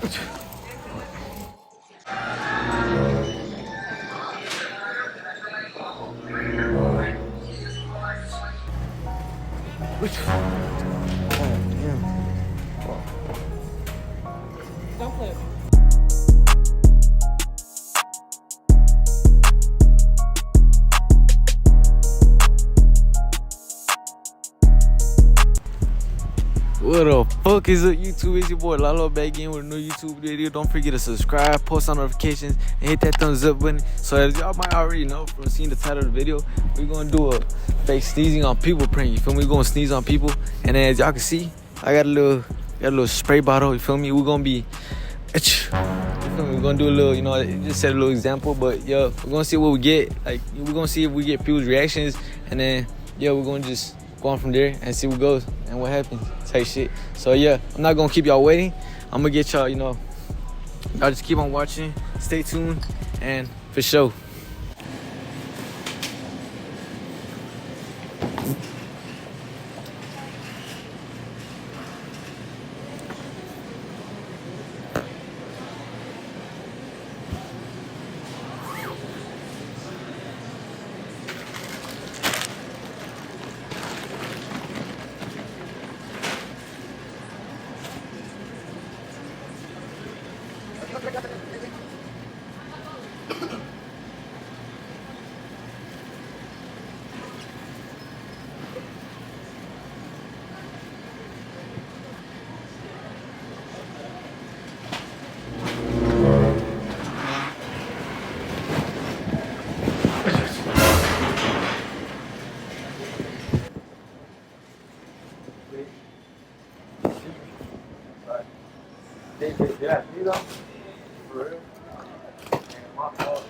Don't flip. What the fuck is up, YouTube? It's your boy Lalo back again with a new YouTube video. Don't forget to subscribe, post on notifications, and hit that thumbs up button. So as y'all might already know from seeing the title of the video, we're gonna do a fake sneezing on people prank. You feel me? We're gonna sneeze on people, and then as y'all can see, I got a little spray bottle. You feel me? We're gonna be, you feel me? We're gonna do a little, you know, it just set a little example, but yeah, we're gonna see what we get. Like we're gonna see if we get people's reactions, and then yeah, we're gonna just go on from there and see what goes and what happens. Type shit. So yeah, I'm not gonna keep y'all waiting. I'm gonna get y'all, you know, y'all just keep on watching, stay tuned, and for sure. Yeah, you know, for real. My fault.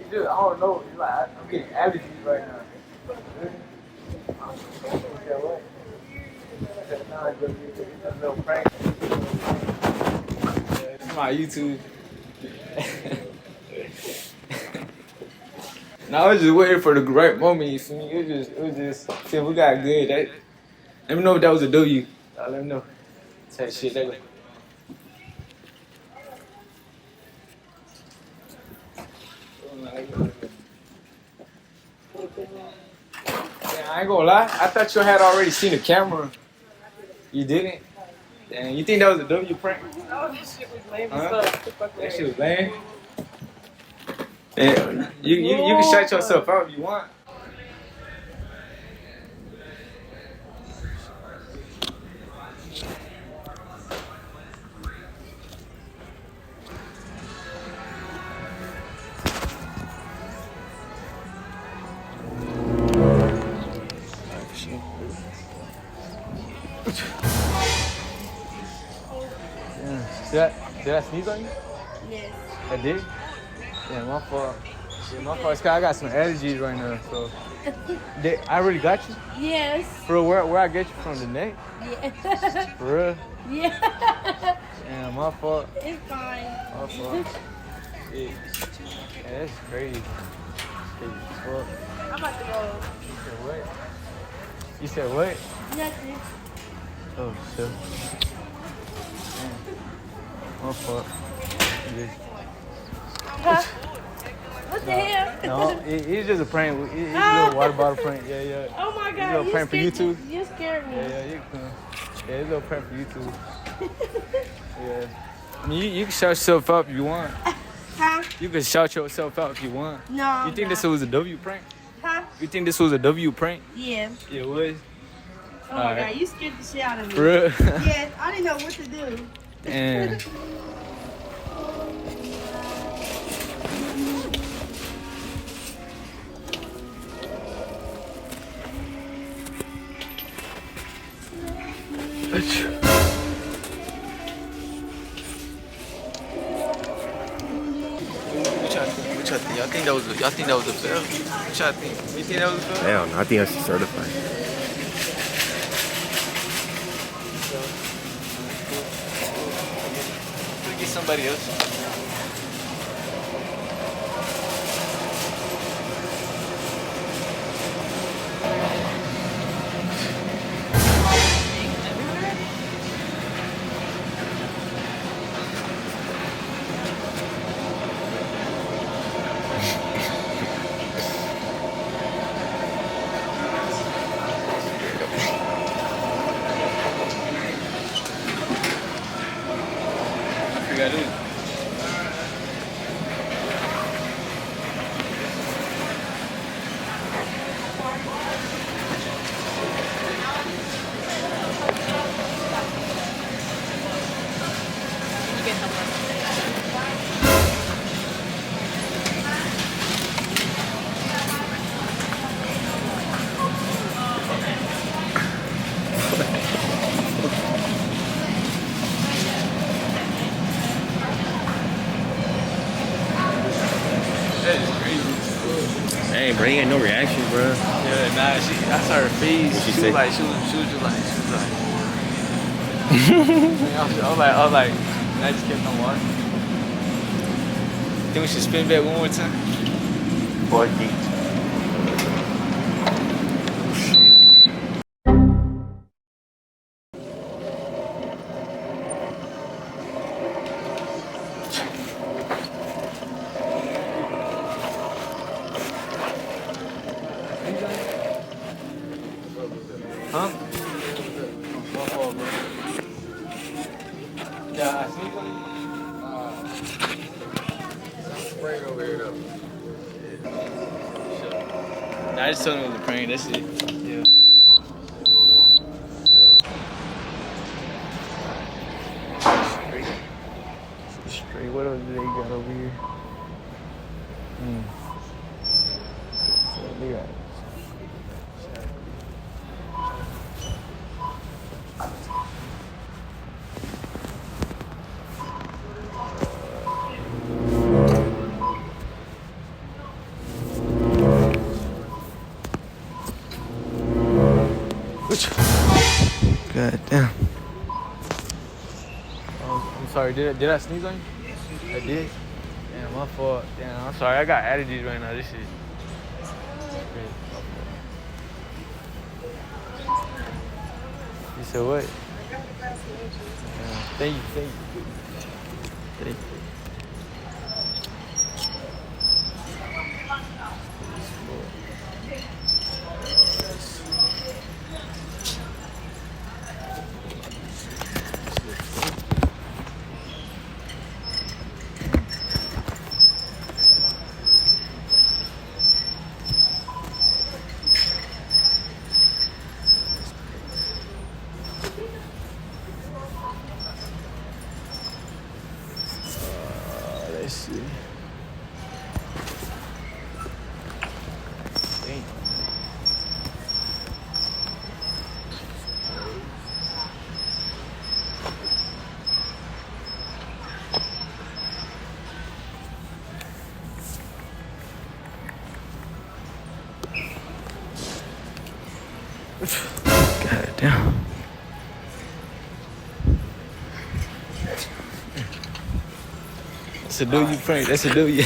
Dude, I don't know. It's like I'm getting allergies right now. It's a little prank. It's my YouTube. Now I was just waiting for the right moment. You see me? It was just. See if we got good. Let me know if that was a W. Let me know. Type shit. That Yeah, I ain't gonna lie. I thought you had already seen the camera. You didn't? Damn, you think that was a W prank? Oh, that shit was lame Huh? as fuck. That shit was lame. Yeah, you can shout yourself out if you want. Did I sneeze on you? Yes. I did? Yeah, my fault. Yeah, my fault. It's 'cause I got some allergies right now, so. I really got you? Yes. For real, where I get you from, the neck? Yeah. For real? Yeah. Yeah, my fault. It's fine. My fault. Yeah, that's crazy. Crazy as fuck. I'm about to go. You said what? You said what? Nothing. Oh, shit. My fault. Huh? What the hell? No, it's just a prank. It's a little water bottle prank. Yeah, yeah. Oh my It's a God. little prank for YouTube. You scared me. Yeah, you can. Yeah, it's a little prank for YouTube. Yeah. I mean, you can shout yourself up if you want. Huh? You can shout yourself out if you want. No. You think this was a W prank? Huh? You think this was a W prank? Yeah. Yeah, it was. Oh my God. You scared the shit out of me. For real? Yes. I didn't know what to do. And What y'all think? Y'all think that was a fail? What y'all think? You think that was a fail? Hell no, I think that's certified. somebody else. I forgot it. That is crazy. Hey, bro, you ain't no reaction, bro. Yeah, nah, I saw her face. What'd she She say? was like, she was just like, I was like, and I just kept on walking. Think we should spin back one more time? Boy, Huh? Yeah, I sneezed on you. Spray it over here though. Nah, I just told him it was a prank, that's it. Yeah. Straight, what else do they got over here? So they got God damn. I'm sorry, did I sneeze on you? I did? Damn, my fault. Damn, I'm sorry. I got allergies right now. This shit. Crazy. You said what? Thank you. Thank you. Let's see. Dang. God damn. That's a W prank. That's a W.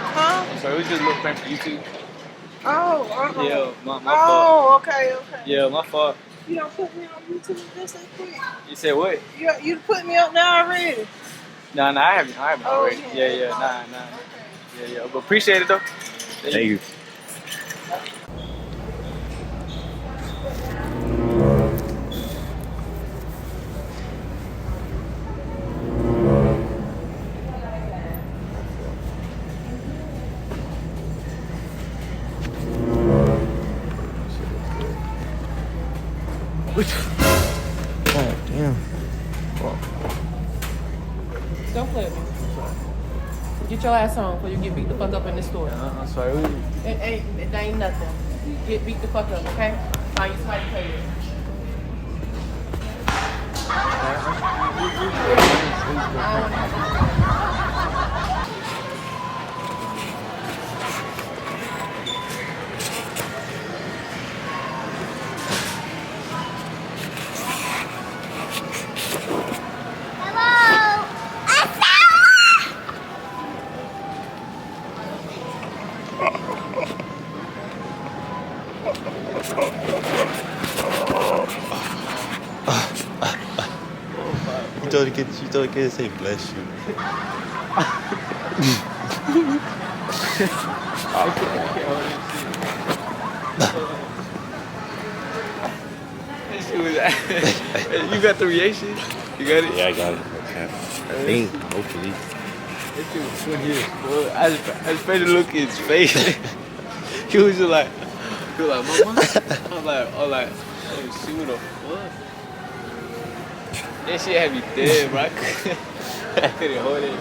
Huh? Sorry, it was just a little prank for YouTube. Oh, Yeah, my fault. Oh, okay. Yeah, my fault. You don't put me on YouTube just that quick. You said what? You put me up now already. Nah, I haven't already. Okay. Yeah, nah. Yeah, but appreciate it though. thank you. God damn. Don't play with me. Get your ass on before you get beat the fuck up in the store. I'm sorry. It ain't nothing. Get beat the fuck up, okay? Find you somebody to play with. She told the kid to say bless you. You got the reaction? You got it? Yeah, I got it. Okay. I think, hopefully. That shit was funny as fuck. I just tried to look at his face. He was just like, mama? I'm like, oh, shoot, what the fuck? That shit had me dead, bro. I couldn't hold it.